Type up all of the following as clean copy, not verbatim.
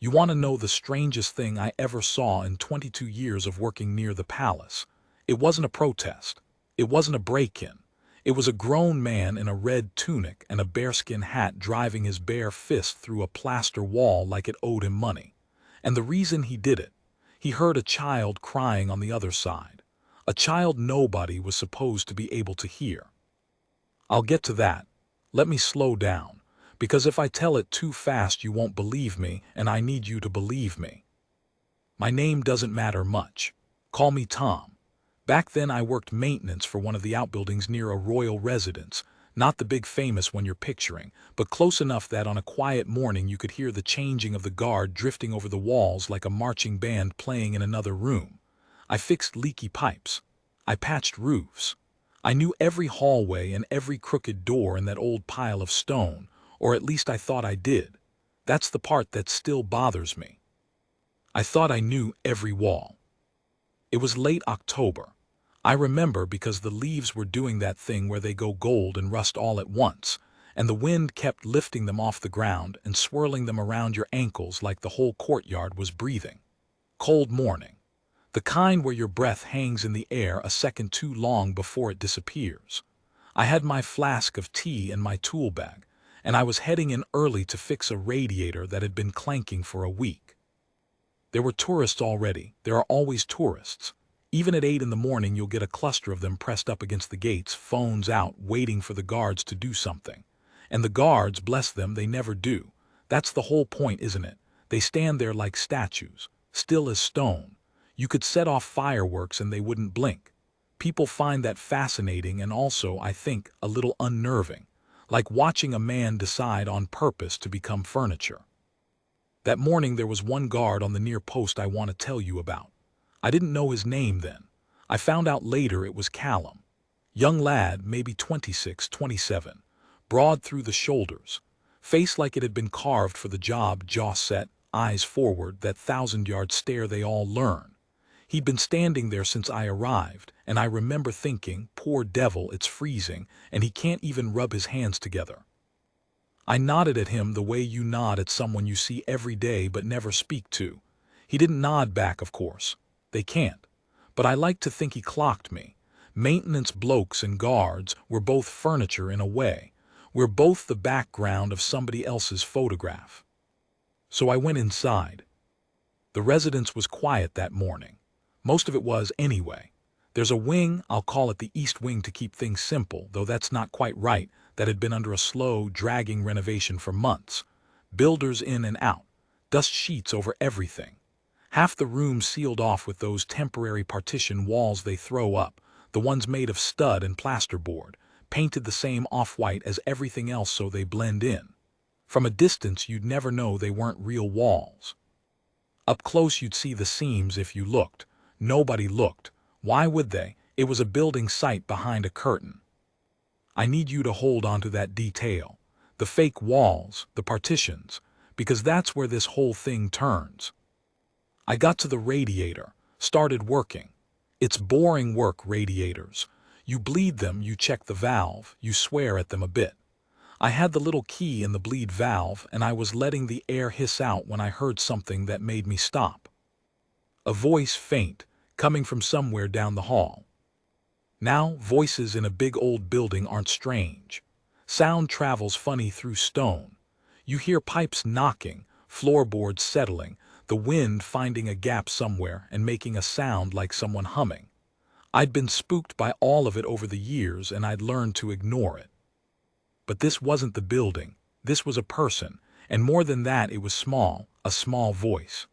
You want to know the strangest thing I ever saw in 22 years of working near the palace? It wasn't a protest. It wasn't a break-in. It was a grown man in a red tunic and a bearskin hat driving his bare fist through a plaster wall like it owed him money. And the reason he did it, he heard a child crying on the other side. A child nobody was supposed to be able to hear. I'll get to that. Let me slow down, because if I tell it too fast you won't believe me, and I need you to believe me. My name doesn't matter much. Call me Tom. Back then I worked maintenance for one of the outbuildings near a royal residence, not the big famous one you're picturing, but close enough that on a quiet morning you could hear the changing of the guard drifting over the walls like a marching band playing in another room. I fixed leaky pipes. I patched roofs. I knew every hallway and every crooked door in that old pile of stone, or at least I thought I did. That's the part that still bothers me. I thought I knew every wall. It was late October. I remember because the leaves were doing that thing where they go gold and rust all at once, and the wind kept lifting them off the ground and swirling them around your ankles like the whole courtyard was breathing. Cold morning. The kind where your breath hangs in the air a second too long before it disappears. I had my flask of tea in my tool bag, and I was heading in early to fix a radiator that had been clanking for a week. There were tourists already. There are always tourists. Even at 8 in the morning you'll get a cluster of them pressed up against the gates, phones out, waiting for the guards to do something. And the guards, bless them, they never do. That's the whole point, isn't it? They stand there like statues, still as stone. You could set off fireworks and they wouldn't blink. People find that fascinating and also, I think, a little unnerving, like watching a man decide on purpose to become furniture. That morning there was one guard on the near post I want to tell you about. I didn't know his name then. I found out later it was Callum. Young lad, maybe 26, 27, broad through the shoulders, face like it had been carved for the job, jaw set, eyes forward, that 1,000-yard stare they all learn. He'd been standing there since I arrived, and I remember thinking, poor devil, it's freezing, and he can't even rub his hands together. I nodded at him the way you nod at someone you see every day but never speak to. He didn't nod back, of course. They can't. But I like to think he clocked me. Maintenance blokes and guards were both furniture in a way. We're both the background of somebody else's photograph. So I went inside. The residence was quiet that morning. Most of it was anyway. There's a wing, I'll call it the East Wing to keep things simple, though that's not quite right, that had been under a slow, dragging renovation for months. Builders in and out. Dust sheets over everything. Half the room sealed off with those temporary partition walls they throw up, the ones made of stud and plasterboard, painted the same off-white as everything else so they blend in. From a distance you'd never know they weren't real walls. Up close you'd see the seams if you looked. Nobody looked. Why would they? It was a building site behind a curtain. I need you to hold on to that detail. The fake walls, the partitions, because that's where this whole thing turns. I got to the radiator, started working. It's boring work, radiators. You bleed them, you check the valve, you swear at them a bit. I had the little key in the bleed valve and I was letting the air hiss out when I heard something that made me stop. A voice, faint, coming from somewhere down the hall. Now, voices in a big old building aren't strange. Sound travels funny through stone. You hear pipes knocking, floorboards settling, the wind finding a gap somewhere and making a sound like someone humming. I'd been spooked by all of it over the years and I'd learned to ignore it. But this wasn't the building, this was a person, and more than that it was small, a small voice.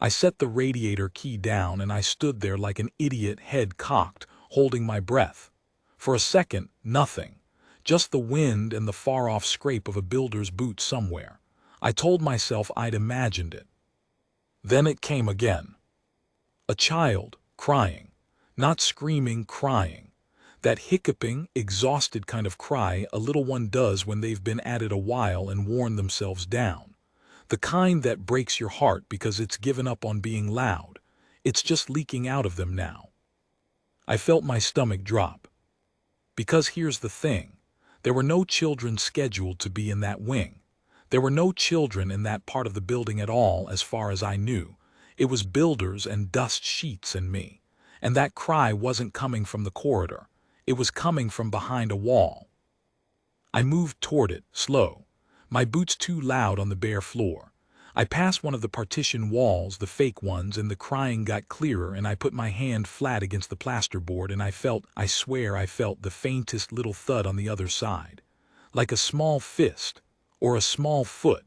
I set the radiator key down and I stood there like an idiot, head cocked, holding my breath. For a second, nothing. Just the wind and the far-off scrape of a builder's boot somewhere. I told myself I'd imagined it. Then it came again. A child, crying. Not screaming, crying. That hiccuping, exhausted kind of cry a little one does when they've been at it a while and worn themselves down. The kind that breaks your heart because it's given up on being loud. It's just leaking out of them now. I felt my stomach drop. Because here's the thing. There were no children scheduled to be in that wing. There were no children in that part of the building at all as far as I knew. It was builders and dust sheets and me. And that cry wasn't coming from the corridor. It was coming from behind a wall. I moved toward it, slow, my boots too loud on the bare floor. I passed one of the partition walls, the fake ones, and the crying got clearer, and I put my hand flat against the plasterboard, and I swear I felt the faintest little thud on the other side. Like a small fist, or a small foot,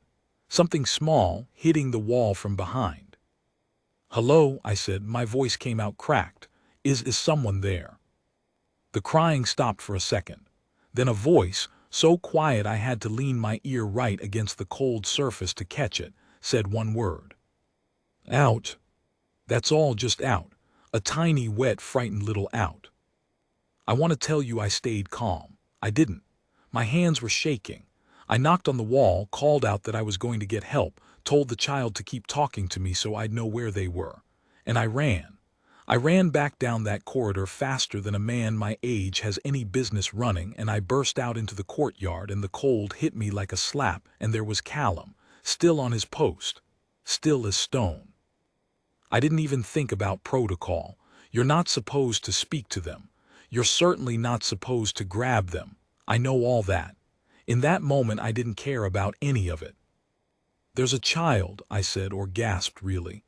something small hitting the wall from behind. "Hello," I said, my voice came out cracked. Is someone there?" The crying stopped for a second. Then a voice, so quiet I had to lean my ear right against the cold surface to catch it, said one word. "Out." That's all, just out. A tiny, wet, frightened little out. I want to tell you I stayed calm. I didn't. My hands were shaking. I knocked on the wall, called out that I was going to get help, told the child to keep talking to me so I'd know where they were. And I ran. I ran back down that corridor faster than a man my age has any business running, and I burst out into the courtyard, and the cold hit me like a slap, and there was Callum, still on his post, still as stone. I didn't even think about protocol. You're not supposed to speak to them. You're certainly not supposed to grab them. I know all that. In that moment I didn't care about any of it. "There's a child," I said, or gasped really.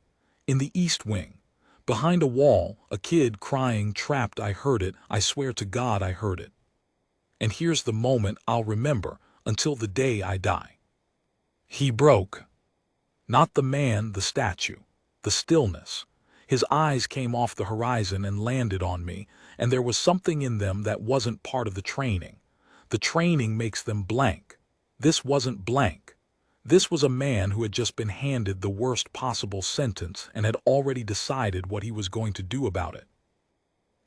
"In the east wing. Behind a wall, a kid crying, trapped." I heard it. I swear to God I heard it. And here's the moment I'll remember until the day I die. He broke. Not the man, the statue. The stillness. His eyes came off the horizon and landed on me, and there was something in them that wasn't part of the training. The training makes them blank. This wasn't blank. This was a man who had just been handed the worst possible sentence and had already decided what he was going to do about it.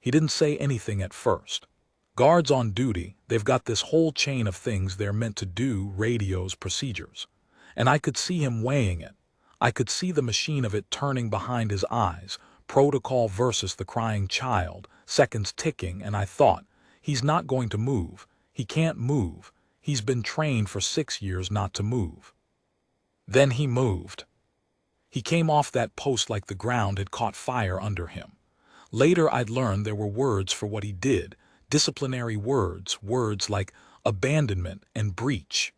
He didn't say anything at first. Guards on duty, they've got this whole chain of things they're meant to do, radios, procedures. And I could see him weighing it. I could see the machine of it turning behind his eyes, protocol versus the crying child, seconds ticking, and I thought, he's not going to move. He can't move. He's been trained for 6 years not to move. Then he moved. He came off that post like the ground had caught fire under him. Later I'd learned there were words for what he did, disciplinary words, words like abandonment and breach.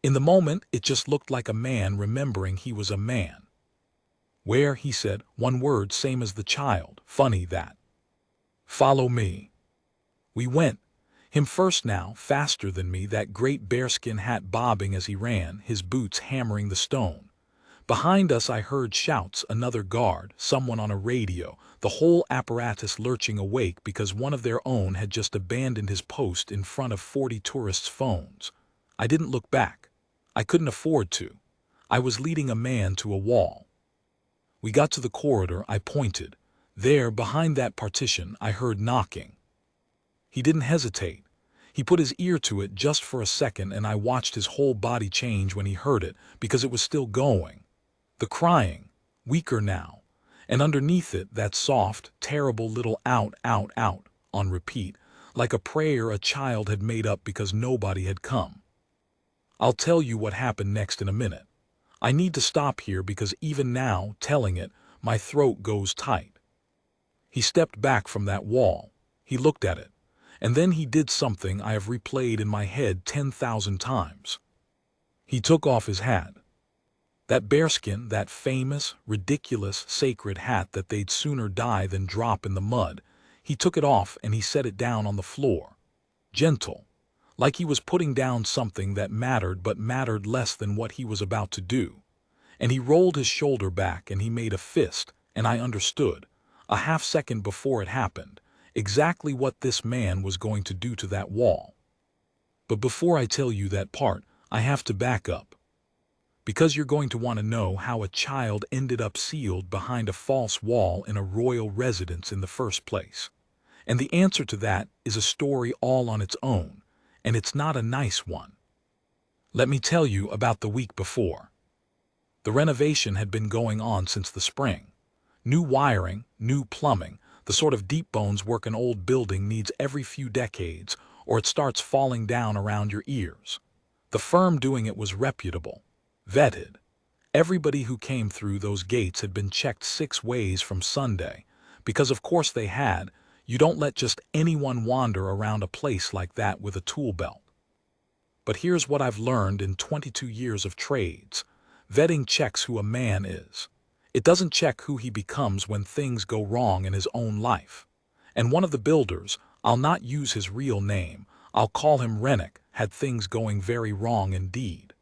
In the moment, it just looked like a man remembering he was a man. "Where?" he said, one word, same as the child. Funny that. "Follow me." We went. Him first now, faster than me, that great bearskin hat bobbing as he ran, his boots hammering the stone. Behind us I heard shouts, another guard, someone on a radio, the whole apparatus lurching awake because one of their own had just abandoned his post in front of 40 tourists' phones. I didn't look back. I couldn't afford to. I was leading a man to a wall. We got to the corridor. I pointed. There, behind that partition, I heard knocking. He didn't hesitate. He put his ear to it just for a second, and I watched his whole body change when he heard it, because it was still going. The crying, weaker now, and underneath it that soft, terrible little out, out, out, on repeat, like a prayer a child had made up because nobody had come. I'll tell you what happened next in a minute. I need to stop here because even now, telling it, my throat goes tight. He stepped back from that wall. He looked at it. And then he did something I have replayed in my head 10,000 times. He took off his hat. That bearskin, that famous, ridiculous, sacred hat that they'd sooner die than drop in the mud, he took it off and he set it down on the floor. Gentle. Like he was putting down something that mattered but mattered less than what he was about to do. And he rolled his shoulder back and he made a fist, and I understood, a half second before it happened, exactly what this man was going to do to that wall. But before I tell you that part, I have to back up. Because you're going to want to know how a child ended up sealed behind a false wall in a royal residence in the first place. And the answer to that is a story all on its own, and it's not a nice one. Let me tell you about the week before. The renovation had been going on since the spring. New wiring, new plumbing, the sort of deep bones work an old building needs every few decades, or it starts falling down around your ears. The firm doing it was reputable. Vetted. Everybody who came through those gates had been checked 6 ways from Sunday, because of course they had. You don't let just anyone wander around a place like that with a tool belt. But here's what I've learned in 22 years of trades. Vetting checks who a man is. It doesn't check who he becomes when things go wrong in his own life. And one of the builders, I'll not use his real name, I'll call him Rennick, had things going very wrong indeed.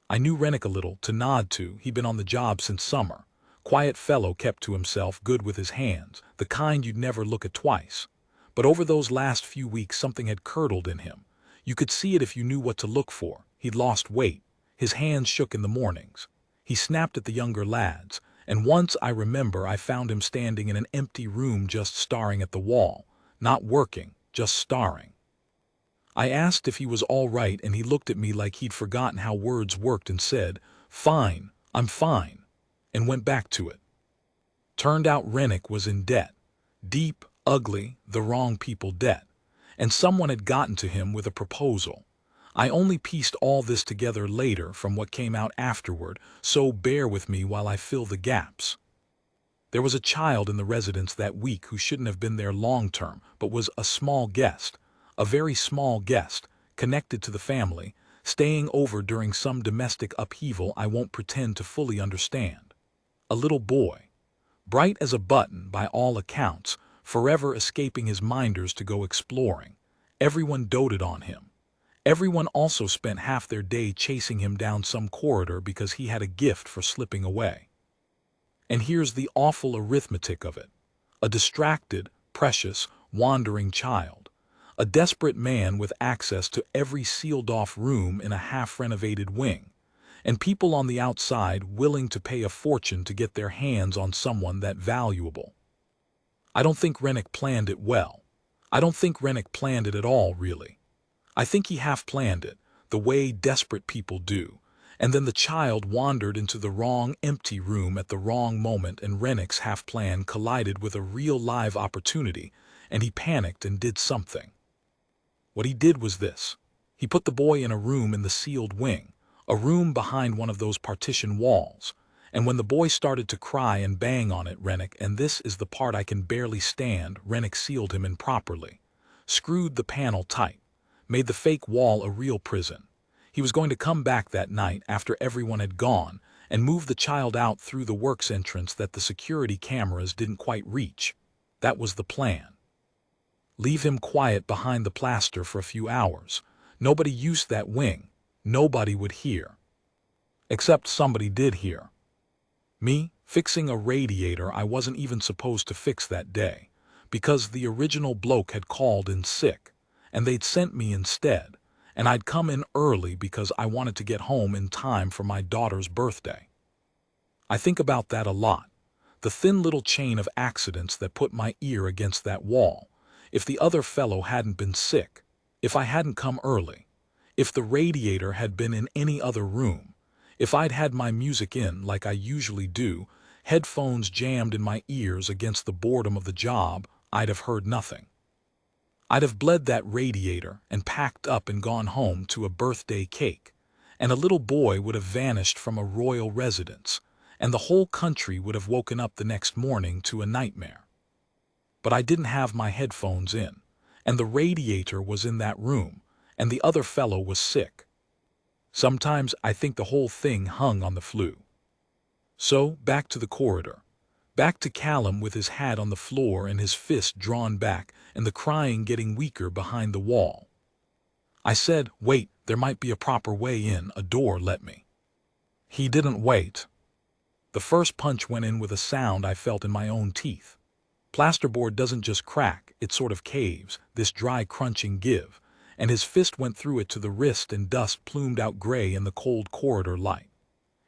I knew Rennick a little, to nod to, he'd been on the job since summer. Quiet fellow, kept to himself, good with his hands, the kind you'd never look at twice. But over those last few weeks something had curdled in him. You could see it if you knew what to look for. He'd lost weight. His hands shook in the mornings. He snapped at the younger lads, and once I remember I found him standing in an empty room just staring at the wall. Not working, just staring. I asked if he was all right, and he looked at me like he'd forgotten how words worked and said, "Fine, I'm fine," and went back to it. Turned out Rennick was in debt. Deep, ugly, the wrong people debt. And someone had gotten to him with a proposal. I only pieced all this together later from what came out afterward, so bear with me while I fill the gaps. There was a child in the residence that week who shouldn't have been there long-term, but was a small guest, a very small guest, connected to the family, staying over during some domestic upheaval I won't pretend to fully understand. A little boy, bright as a button by all accounts, forever escaping his minders to go exploring. Everyone doted on him. Everyone also spent half their day chasing him down some corridor because he had a gift for slipping away. And here's the awful arithmetic of it. A distracted, precious, wandering child. A desperate man with access to every sealed-off room in a half-renovated wing. And people on the outside willing to pay a fortune to get their hands on someone that valuable. I don't think Rennick planned it well. I don't think Rennick planned it at all, really. I think he half-planned it, the way desperate people do, and then the child wandered into the wrong empty room at the wrong moment, and Rennick's half-plan collided with a real live opportunity, and he panicked and did something. What he did was this. He put the boy in a room in the sealed wing, a room behind one of those partition walls, and when the boy started to cry and bang on it, Rennick, and this is the part I can barely stand, Rennick sealed him in properly, screwed the panel tight, made the fake wall a real prison. He was going to come back that night after everyone had gone and move the child out through the works entrance that the security cameras didn't quite reach. That was the plan. Leave him quiet behind the plaster for a few hours. Nobody used that wing. Nobody would hear. Except somebody did hear. Me, fixing a radiator I wasn't even supposed to fix that day, because the original bloke had called in sick, and they'd sent me instead, and I'd come in early because I wanted to get home in time for my daughter's birthday. I think about that a lot, the thin little chain of accidents that put my ear against that wall. If the other fellow hadn't been sick, if I hadn't come early, if the radiator had been in any other room, if I'd had my music in like I usually do, headphones jammed in my ears against the boredom of the job, I'd have heard nothing. I'd have bled that radiator and packed up and gone home to a birthday cake, and a little boy would have vanished from a royal residence, and the whole country would have woken up the next morning to a nightmare. But I didn't have my headphones in, and the radiator was in that room, and the other fellow was sick. Sometimes I think the whole thing hung on the flu. So, back to the corridor. Back to Callum with his hat on the floor and his fist drawn back and the crying getting weaker behind the wall. I said, "Wait, there might be a proper way in, a door let me." He didn't wait. The first punch went in with a sound I felt in my own teeth. Plasterboard doesn't just crack, it sort of caves, this dry crunching give, and his fist went through it to the wrist and dust plumed out gray in the cold corridor light.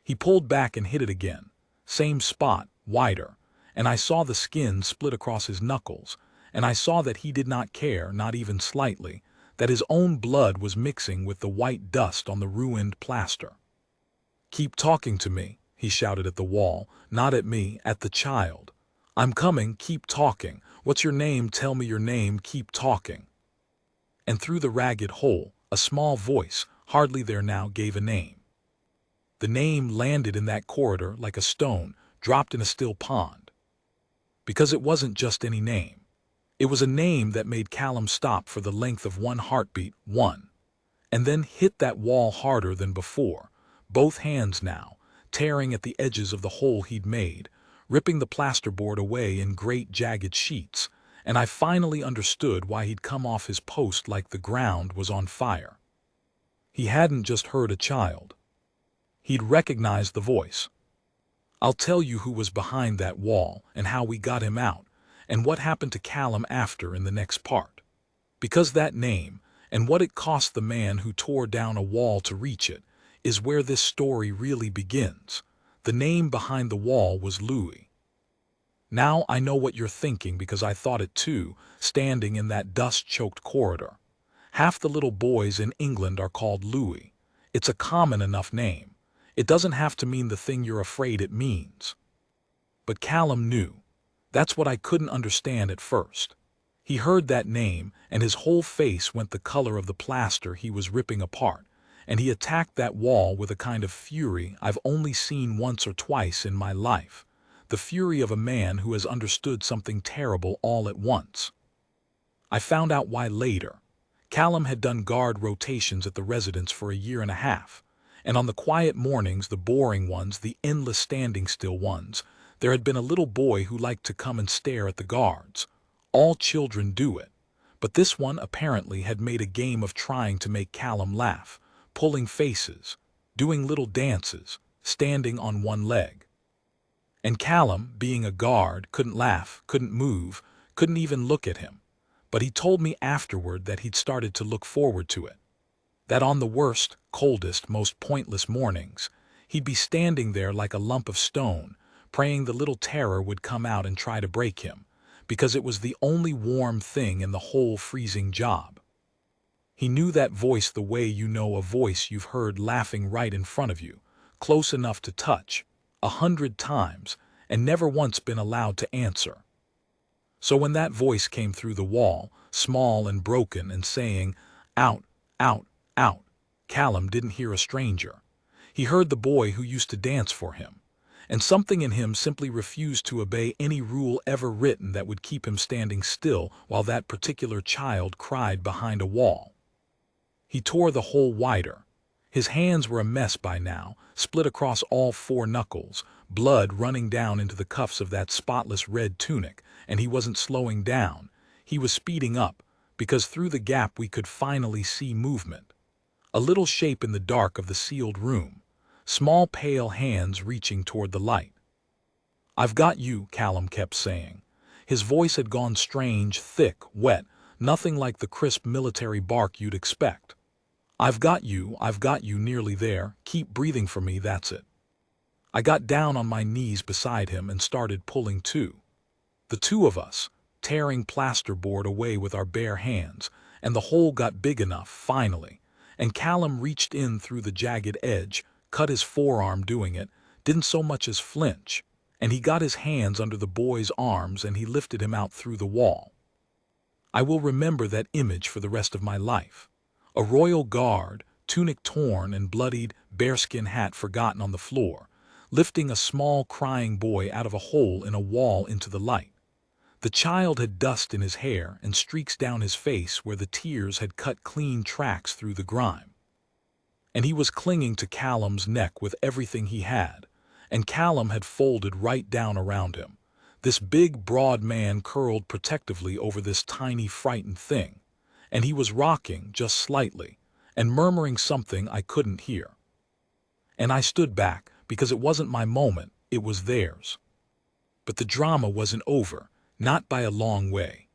He pulled back and hit it again, same spot, wider, and I saw the skin split across his knuckles, and I saw that he did not care, not even slightly, that his own blood was mixing with the white dust on the ruined plaster. "Keep talking to me," he shouted at the wall, not at me, at the child. "I'm coming, keep talking. What's your name? Tell me your name, keep talking." And through the ragged hole, a small voice, hardly there now, gave a name. The name landed in that corridor like a stone dropped in a still pond. Because it wasn't just any name. It was a name that made Callum stop for the length of one heartbeat, and then hit that wall harder than before, both hands now, tearing at the edges of the hole he'd made, ripping the plasterboard away in great jagged sheets, and I finally understood why he'd come off his post like the ground was on fire. He hadn't just heard a child. He'd recognized the voice. I'll tell you who was behind that wall and how we got him out, and what happened to Callum after in the next part. Because that name, and what it cost the man who tore down a wall to reach it, is where this story really begins. The name behind the wall was Louis. Now I know what you're thinking because I thought it too, standing in that dust-choked corridor. Half the little boys in England are called Louis. It's a common enough name. It doesn't have to mean the thing you're afraid it means. But Callum knew. That's what I couldn't understand at first. He heard that name, and his whole face went the color of the plaster he was ripping apart, and he attacked that wall with a kind of fury I've only seen once or twice in my life, the fury of a man who has understood something terrible all at once. I found out why later. Callum had done guard rotations at the residence for a year and a half, and on the quiet mornings, the boring ones, the endless standing still ones, there had been a little boy who liked to come and stare at the guards. All children do it, but this one apparently had made a game of trying to make Callum laugh, pulling faces, doing little dances, standing on one leg. And Callum, being a guard, couldn't laugh, couldn't move, couldn't even look at him. But he told me afterward that he'd started to look forward to it. That on the worst, coldest, most pointless mornings, he'd be standing there like a lump of stone, praying the little terror would come out and try to break him, because it was the only warm thing in the whole freezing job. He knew that voice the way you know a voice you've heard laughing right in front of you, close enough to touch, 100 times, and never once been allowed to answer. So when that voice came through the wall, small and broken and saying, "Out, out, out," Callum didn't hear a stranger. He heard the boy who used to dance for him, and something in him simply refused to obey any rule ever written that would keep him standing still while that particular child cried behind a wall. He tore the hole wider. His hands were a mess by now, split across all 4 knuckles, blood running down into the cuffs of that spotless red tunic, and he wasn't slowing down. He was speeding up, because through the gap we could finally see movement. A little shape in the dark of the sealed room, small pale hands reaching toward the light. "I've got you," Callum kept saying. His voice had gone strange, thick, wet, nothing like the crisp military bark you'd expect. I've got you, nearly there, keep breathing for me, that's it." I got down on my knees beside him and started pulling too. The two of us, tearing plasterboard away with our bare hands, and the hole got big enough, finally, and Callum reached in through the jagged edge, cut his forearm doing it, didn't so much as flinch, and he got his hands under the boy's arms and he lifted him out through the wall. I will remember that image for the rest of my life. A royal guard, tunic torn and bloodied, bearskin hat forgotten on the floor, lifting a small crying boy out of a hole in a wall into the light. The child had dust in his hair and streaks down his face where the tears had cut clean tracks through the grime. And he was clinging to Callum's neck with everything he had, and Callum had folded right down around him. This big, broad man curled protectively over this tiny, frightened thing, and he was rocking just slightly and murmuring something I couldn't hear. And I stood back because it wasn't my moment, it was theirs. But the drama wasn't over, not by a long way.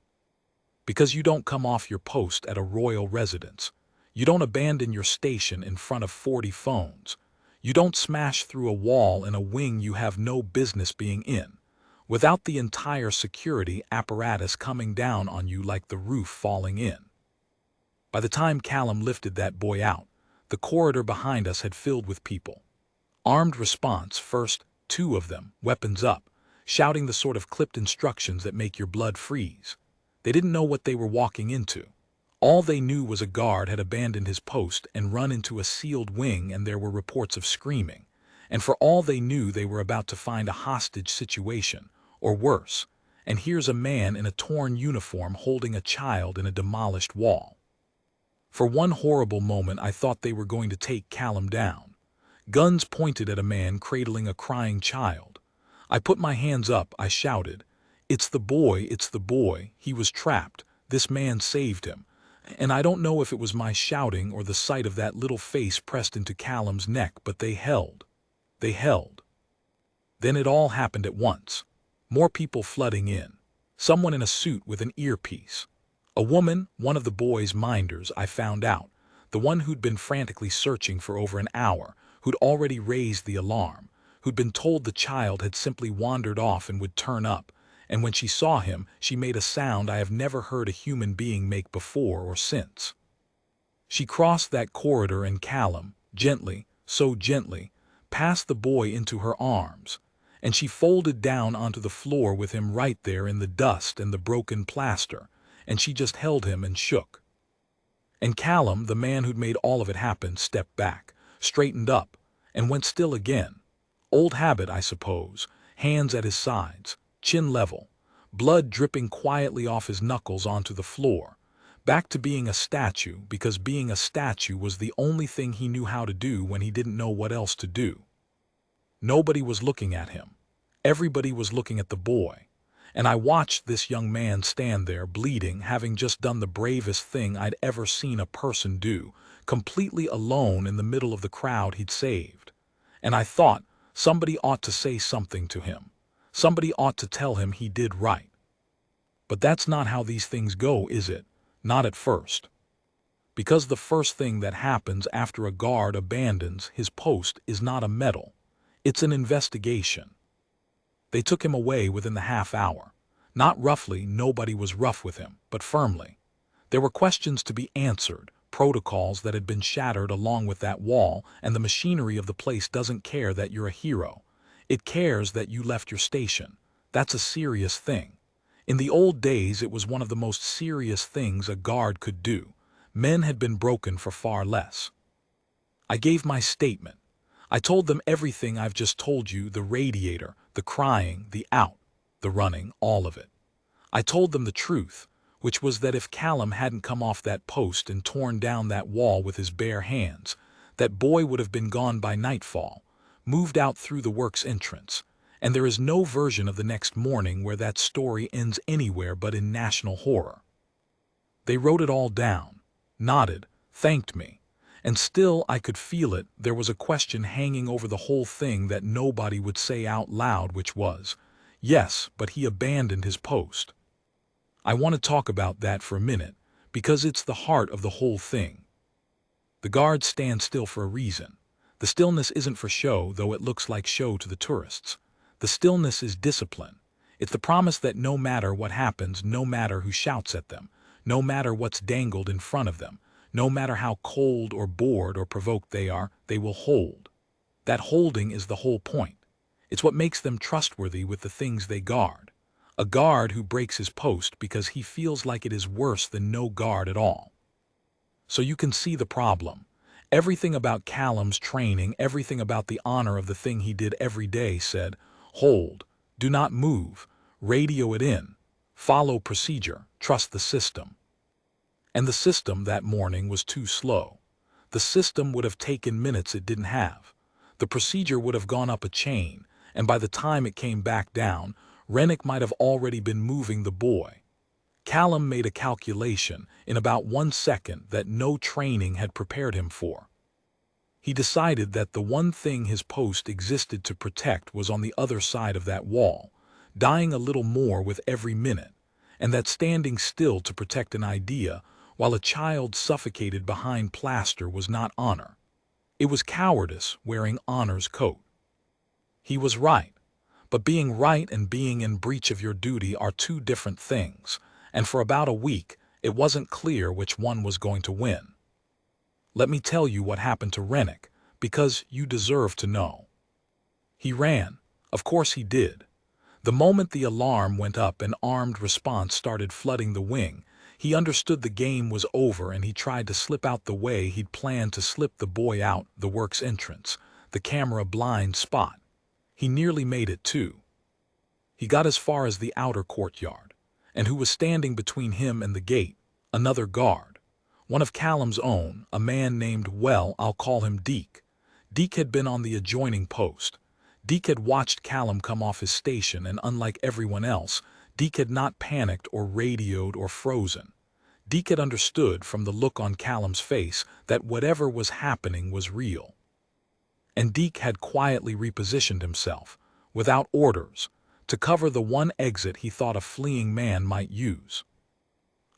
Because you don't come off your post at a royal residence. You don't abandon your station in front of 40 phones. You don't smash through a wall in a wing you have no business being in, without the entire security apparatus coming down on you like the roof falling in. By the time Callum lifted that boy out, the corridor behind us had filled with people. Armed response first, 2 of them, weapons up, shouting the sort of clipped instructions that make your blood freeze. They didn't know what they were walking into. All they knew was a guard had abandoned his post and run into a sealed wing, and there were reports of screaming, and for all they knew they were about to find a hostage situation, or worse, and here's a man in a torn uniform holding a child in a demolished wall. For one horrible moment I thought they were going to take Callum down. Guns pointed at a man cradling a crying child. I put my hands up, I shouted, "It's the boy, it's the boy, he was trapped, this man saved him." And I don't know if it was my shouting or the sight of that little face pressed into Callum's neck, but they held. They held. Then it all happened at once. More people flooding in. Someone in a suit with an earpiece. A woman, one of the boy's minders, I found out. The one who'd been frantically searching for over an hour, who'd already raised the alarm, who'd been told the child had simply wandered off and would turn up, and when she saw him, she made a sound I have never heard a human being make before or since. She crossed that corridor and Callum, gently, so gently, passed the boy into her arms, and she folded down onto the floor with him right there in the dust and the broken plaster, and she just held him and shook. And Callum, the man who'd made all of it happen, stepped back, straightened up, and went still again. Old habit, I suppose, hands at his sides, chin level, blood dripping quietly off his knuckles onto the floor, back to being a statue, because being a statue was the only thing he knew how to do when he didn't know what else to do. Nobody was looking at him. Everybody was looking at the boy. And I watched this young man stand there bleeding, having just done the bravest thing I'd ever seen a person do, completely alone in the middle of the crowd he'd saved. And I thought, somebody ought to say something to him. Somebody ought to tell him he did right. But that's not how these things go, is it? Not at first. Because the first thing that happens after a guard abandons his post is not a medal. It's an investigation. They took him away within the half hour. Not roughly, nobody was rough with him, but firmly. There were questions to be answered, protocols that had been shattered along with that wall, and the machinery of the place doesn't care that you're a hero. It cares that you left your station. That's a serious thing. In the old days, it was one of the most serious things a guard could do. Men had been broken for far less. I gave my statement. I told them everything I've just told you, the radiator, the crying, the out, the running, all of it. I told them the truth, which was that if Callum hadn't come off that post and torn down that wall with his bare hands, that boy would have been gone by nightfall, moved out through the works entrance, and there is no version of the next morning where that story ends anywhere but in national horror. They wrote it all down, nodded, thanked me. And still I could feel it, there was a question hanging over the whole thing that nobody would say out loud, which was, yes, but he abandoned his post. I want to talk about that for a minute, because it's the heart of the whole thing. The guards stand still for a reason. The stillness isn't for show, though it looks like show to the tourists. The stillness is discipline. It's the promise that no matter what happens, no matter who shouts at them, no matter what's dangled in front of them, no matter how cold or bored or provoked they are, they will hold. That holding is the whole point. It's what makes them trustworthy with the things they guard. A guard who breaks his post because he feels like it is worse than no guard at all. So you can see the problem. Everything about Callum's training, everything about the honor of the thing he did every day said, hold, do not move, radio it in, follow procedure, trust the system. And the system that morning was too slow. The system would have taken minutes it didn't have. The procedure would have gone up a chain, and by the time it came back down, Rennick might have already been moving the boy. Callum made a calculation in about 1 second that no training had prepared him for. He decided that the one thing his post existed to protect was on the other side of that wall, dying a little more with every minute, and that standing still to protect an idea while a child suffocated behind plaster was not honor. It was cowardice wearing honor's coat. He was right, but being right and being in breach of your duty are two different things, and for about a week it wasn't clear which one was going to win. Let me tell you what happened to Rennick, because you deserve to know. He ran. Of course he did. The moment the alarm went up and armed response started flooding the wing, he understood the game was over and he tried to slip out the way he'd planned to slip the boy out the works entrance. the camera blind spot. He nearly made it too. He got as far as the outer courtyard, and who was standing between him and the gate? Another guard. One of Callum's own, a man named, well, I'll call him Deke. Deke had been on the adjoining post. Deke had watched Callum come off his station, and unlike everyone else, Deke had not panicked or radioed or frozen. Deke had understood from the look on Callum's face that whatever was happening was real. And Deke had quietly repositioned himself, without orders, to cover the one exit he thought a fleeing man might use.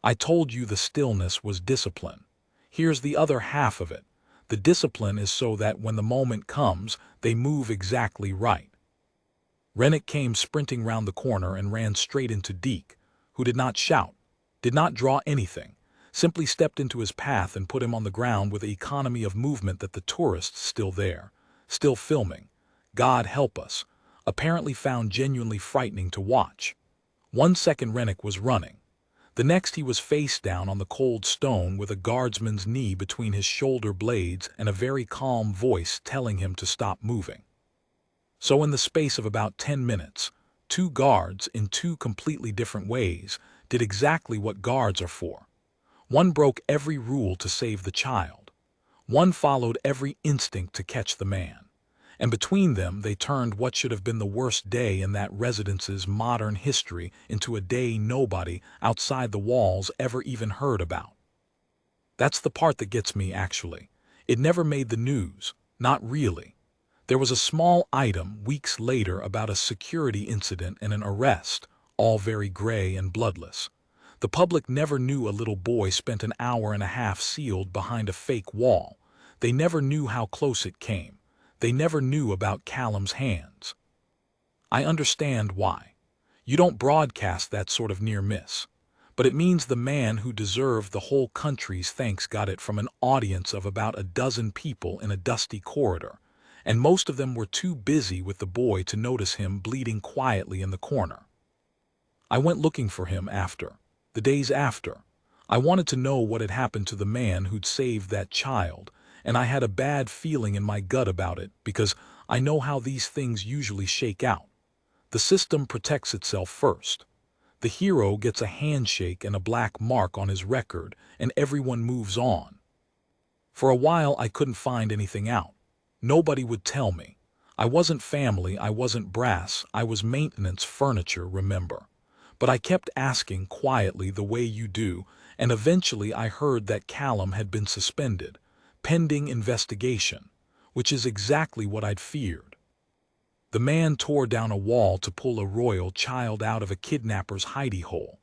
I told you the stillness was discipline. Here's the other half of it. The discipline is so that when the moment comes, they move exactly right. Rennick came sprinting round the corner and ran straight into Deke, who did not shout, did not draw anything, simply stepped into his path and put him on the ground with the economy of movement that the tourists still there, still filming, God help us, apparently found genuinely frightening to watch. 1 second Rennick was running. The next he was face down on the cold stone with a guardsman's knee between his shoulder blades and a very calm voice telling him to stop moving. So in the space of about 10 minutes, 2 guards in 2 completely different ways did exactly what guards are for. One broke every rule to save the child. One followed every instinct to catch the man. And between them they turned what should have been the worst day in that residence's modern history into a day nobody outside the walls ever even heard about. That's the part that gets me, actually. It never made the news, not really. There was a small item weeks later about a security incident and an arrest, all very gray and bloodless. The public never knew a little boy spent an hour and a half sealed behind a fake wall. They never knew how close it came. They never knew about Callum's hands. I understand why. You don't broadcast that sort of near miss. But it means the man who deserved the whole country's thanks got it from an audience of about a dozen people in a dusty corridor, and most of them were too busy with the boy to notice him bleeding quietly in the corner. I went looking for him the days after. I wanted to know what had happened to the man who'd saved that child, and I had a bad feeling in my gut about it because I know how these things usually shake out. The system protects itself first. The hero gets a handshake and a black mark on his record, and everyone moves on. For a while I couldn't find anything out. Nobody would tell me. I wasn't family, I wasn't brass, I was maintenance furniture, remember. But I kept asking quietly the way you do, and eventually I heard that Callum had been suspended, pending investigation, which is exactly what I'd feared. The man tore down a wall to pull a royal child out of a kidnapper's hidey hole,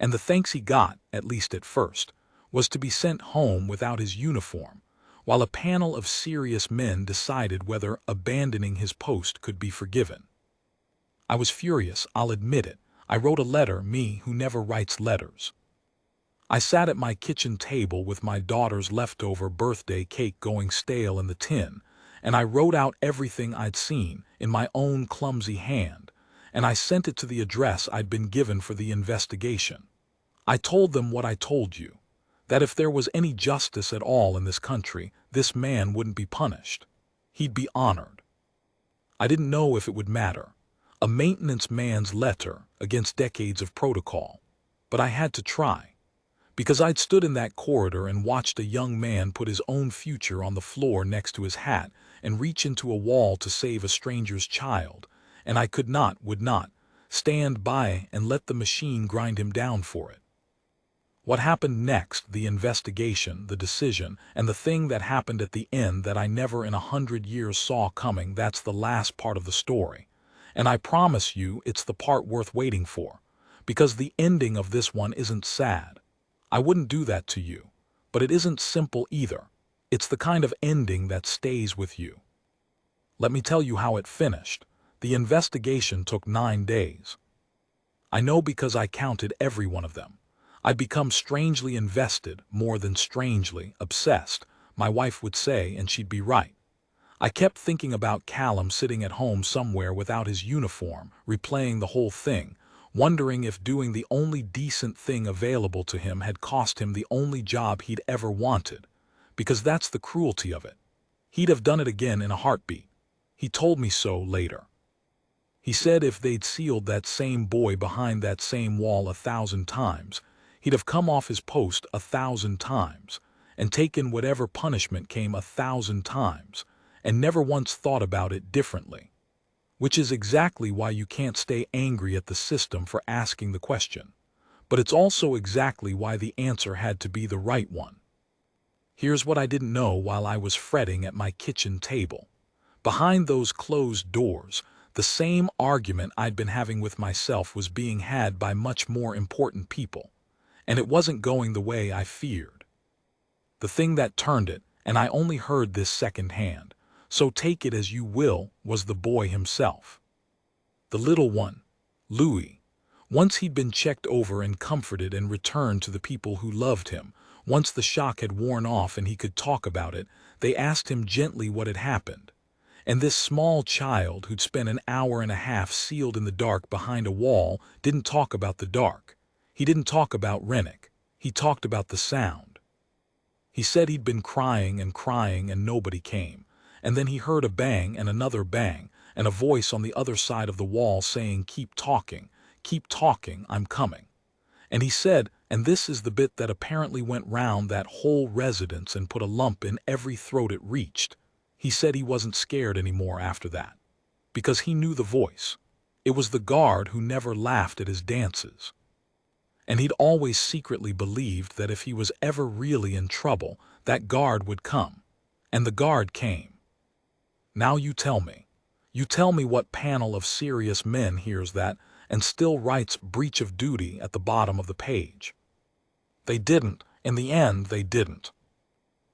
and the thanks he got, at least at first, was to be sent home without his uniform, while a panel of serious men decided whether abandoning his post could be forgiven. I was furious, I'll admit it. I wrote a letter, me who never writes letters. I sat at my kitchen table with my daughter's leftover birthday cake going stale in the tin, and I wrote out everything I'd seen in my own clumsy hand, and I sent it to the address I'd been given for the investigation. I told them what I told you, that if there was any justice at all in this country, this man wouldn't be punished. He'd be honored. I didn't know if it would matter. A maintenance man's letter against decades of protocol. But I had to try. Because I'd stood in that corridor and watched a young man put his own future on the floor next to his hat and reach into a wall to save a stranger's child, and I would not, stand by and let the machine grind him down for it. What happened next, the investigation, the decision, and the thing that happened at the end that I never in 100 years saw coming, that's the last part of the story. And I promise you it's the part worth waiting for, because the ending of this one isn't sad. I wouldn't do that to you, but it isn't simple either. It's the kind of ending that stays with you. Let me tell you how it finished. The investigation took 9 days. I know because I counted every one of them. I'd become strangely invested, more than strangely, obsessed, my wife would say, and she'd be right. I kept thinking about Callum sitting at home somewhere without his uniform, replaying the whole thing, wondering if doing the only decent thing available to him had cost him the only job he'd ever wanted, because that's the cruelty of it. He'd have done it again in a heartbeat. He told me so later. He said if they'd sealed that same boy behind that same wall 1,000 times, he'd have come off his post 1,000 times, and taken whatever punishment came 1,000 times, and never once thought about it differently. Which is exactly why you can't stay angry at the system for asking the question. But it's also exactly why the answer had to be the right one. Here's what I didn't know while I was fretting at my kitchen table. Behind those closed doors, the same argument I'd been having with myself was being had by much more important people, and it wasn't going the way I feared. The thing that turned it, and I only heard this secondhand, so take it as you will, was the boy himself. The little one, Louis. Once he'd been checked over and comforted and returned to the people who loved him, once the shock had worn off and he could talk about it, they asked him gently what had happened. And this small child who'd spent an hour and a half sealed in the dark behind a wall didn't talk about the dark. He didn't talk about Rennick. He talked about the sound. He said he'd been crying and nobody came. And then he heard a bang and another bang, and a voice on the other side of the wall saying, keep talking, I'm coming. And he said, and this is the bit that apparently went round that whole residence and put a lump in every throat it reached, he said he wasn't scared anymore after that. Because he knew the voice. It was the guard who never laughed at his dances. And he'd always secretly believed that if he was ever really in trouble, that guard would come. And the guard came. Now you tell me what panel of serious men hears that and still writes breach of duty at the bottom of the page. They didn't. In the end, they didn't.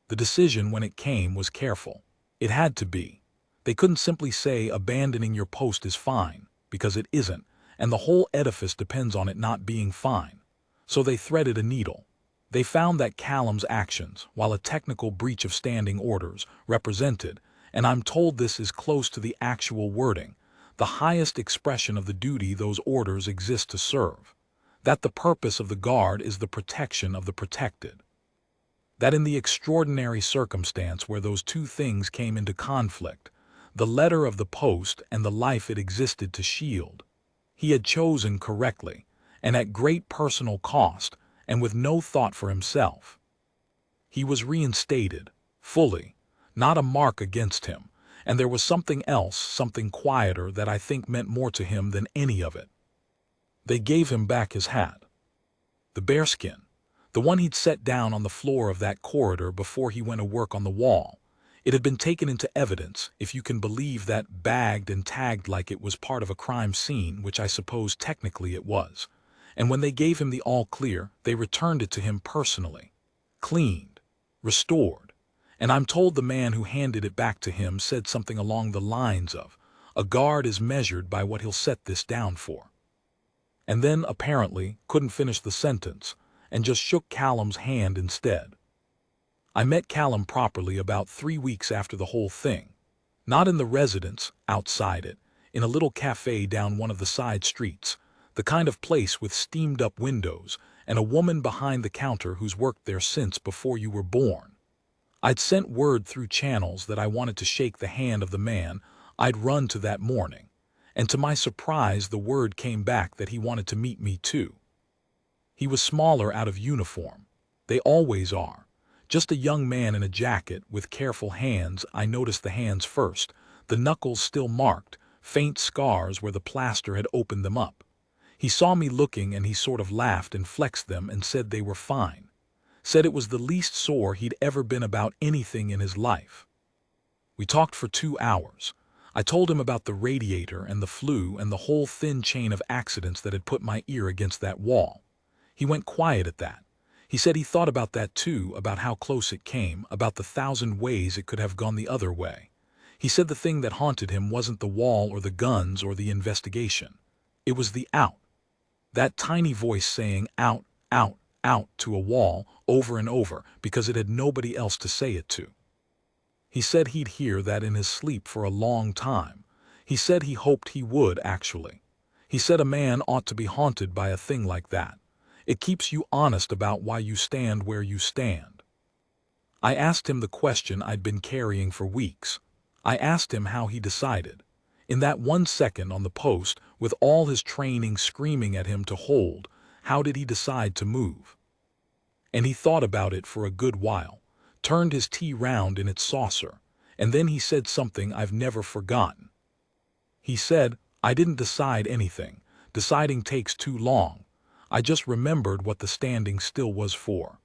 The decision when it came was careful. It had to be. They couldn't simply say abandoning your post is fine, because it isn't, and the whole edifice depends on it not being fine. So they threaded a needle. They found that Callum's actions, while a technical breach of standing orders, represented, and I'm told this is close to the actual wording, the highest expression of the duty those orders exist to serve. That the purpose of the guard is the protection of the protected. That in the extraordinary circumstance where those two things came into conflict, the letter of the post and the life it existed to shield, he had chosen correctly, and at great personal cost, and with no thought for himself. He was reinstated, fully, not a mark against him, and there was something else, something quieter that I think meant more to him than any of it. They gave him back his hat. The bearskin, the one he'd set down on the floor of that corridor before he went to work on the wall. It had been taken into evidence, if you can believe that, bagged and tagged like it was part of a crime scene, which I suppose technically it was. And when they gave him the all clear, they returned it to him personally. Cleaned. Restored. And I'm told the man who handed it back to him said something along the lines of, a guard is measured by what he'll set this down for. And then, apparently, couldn't finish the sentence, and just shook Callum's hand instead. I met Callum properly about 3 weeks after the whole thing. Not in the residence, outside it, in a little cafe down one of the side streets, the kind of place with steamed-up windows, and a woman behind the counter who's worked there since before you were born. I'd sent word through channels that I wanted to shake the hand of the man I'd run to that morning, and to my surprise the word came back that he wanted to meet me too. He was smaller out of uniform. They always are. Just a young man in a jacket with careful hands. I noticed the hands first, the knuckles still marked, faint scars where the plaster had opened them up. He saw me looking and he sort of laughed and flexed them and said they were fine. Said it was the least sore he'd ever been about anything in his life. We talked for 2 hours. I told him about the radiator and the flue and the whole thin chain of accidents that had put my ear against that wall. He went quiet at that. He said he thought about that too, about how close it came, about the 1,000 ways it could have gone the other way. He said the thing that haunted him wasn't the wall or the guns or the investigation. It was the out. That tiny voice saying out, out, out to a wall over and over because it had nobody else to say it to. He said he'd hear that in his sleep for a long time. He said he hoped he would, actually. He said a man ought to be haunted by a thing like that. It keeps you honest about why you stand where you stand. I asked him the question I'd been carrying for weeks. I asked him how he decided. In that 1 second on the post, with all his training screaming at him to hold, how did he decide to move? And he thought about it for a good while, turned his tea round in its saucer, and then he said something I've never forgotten. He said, "I didn't decide anything. Deciding takes too long. I just remembered what the standing still was for."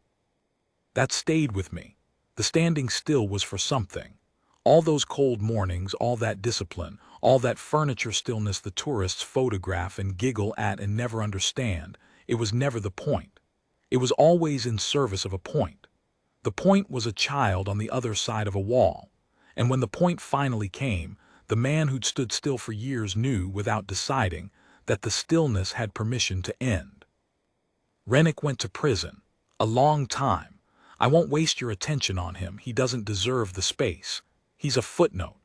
That stayed with me. The standing still was for something. All those cold mornings, all that discipline, all that furniture stillness the tourists photograph and giggle at and never understand, it was never the point. It was always in service of a point. The point was a child on the other side of a wall. And when the point finally came, the man who'd stood still for years knew, without deciding, that the stillness had permission to end. Rennick went to prison. A long time. I won't waste your attention on him. He doesn't deserve the space. He's a footnote.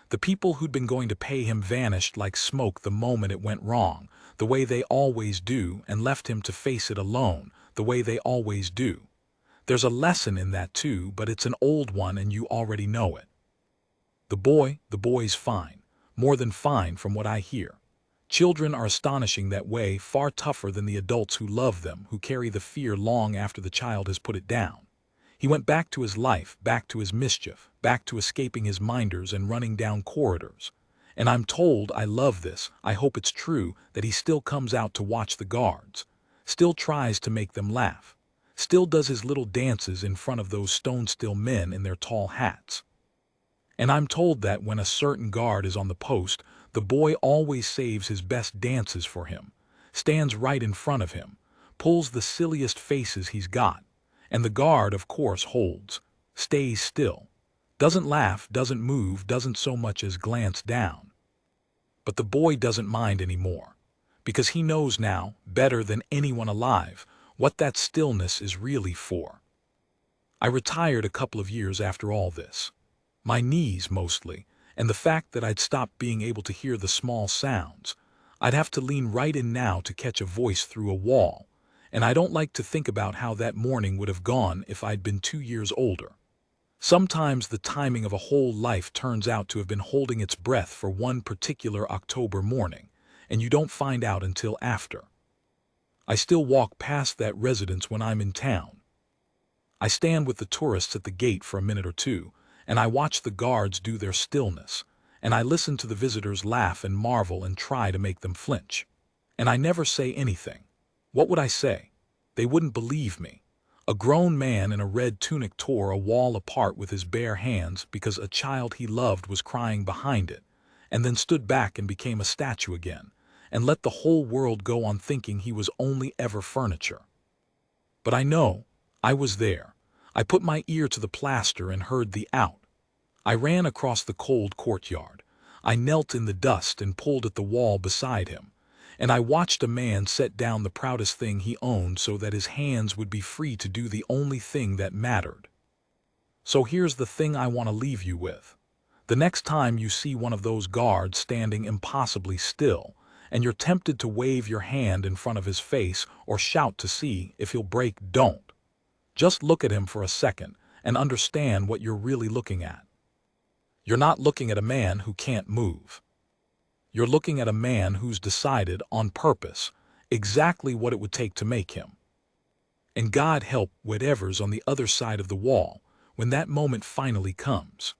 The people who'd been going to pay him vanished like smoke the moment it went wrong, the way they always do, and left him to face it alone, the way they always do. There's a lesson in that too, but it's an old one and you already know it. The boy's fine. More than fine from what I hear. Children are astonishing that way, far tougher than the adults who love them, who carry the fear long after the child has put it down. He went back to his life, back to his mischief, back to escaping his minders and running down corridors. And I'm told, I love this, I hope it's true, that he still comes out to watch the guards, still tries to make them laugh, still does his little dances in front of those stone-still men in their tall hats. And I'm told that when a certain guard is on the post, the boy always saves his best dances for him, stands right in front of him, pulls the silliest faces he's got, and the guard, of course, holds, stays still, doesn't laugh, doesn't move, doesn't so much as glance down. But the boy doesn't mind anymore, because he knows now, better than anyone alive, what that stillness is really for. I retired a couple of years after all this. My knees, mostly, and the fact that I'd stopped being able to hear the small sounds. I'd have to lean right in now to catch a voice through a wall, and I don't like to think about how that morning would have gone if I'd been 2 years older. Sometimes the timing of a whole life turns out to have been holding its breath for one particular October morning, and you don't find out until after. I still walk past that residence when I'm in town. I stand with the tourists at the gate for a minute or two, and I watch the guards do their stillness, and I listen to the visitors laugh and marvel and try to make them flinch. And I never say anything. What would I say? They wouldn't believe me. A grown man in a red tunic tore a wall apart with his bare hands because a child he loved was crying behind it, and then stood back and became a statue again, and let the whole world go on thinking he was only ever furniture. But I know, I was there. I put my ear to the plaster and heard the out. I ran across the cold courtyard. I knelt in the dust and pulled at the wall beside him, and I watched a man set down the proudest thing he owned so that his hands would be free to do the only thing that mattered. So here's the thing I want to leave you with. The next time you see one of those guards standing impossibly still, and you're tempted to wave your hand in front of his face or shout to see if he'll break, don't. Just look at him for a second and understand what you're really looking at. You're not looking at a man who can't move. You're looking at a man who's decided, on purpose, exactly what it would take to make him. And God help whatever's on the other side of the wall when that moment finally comes.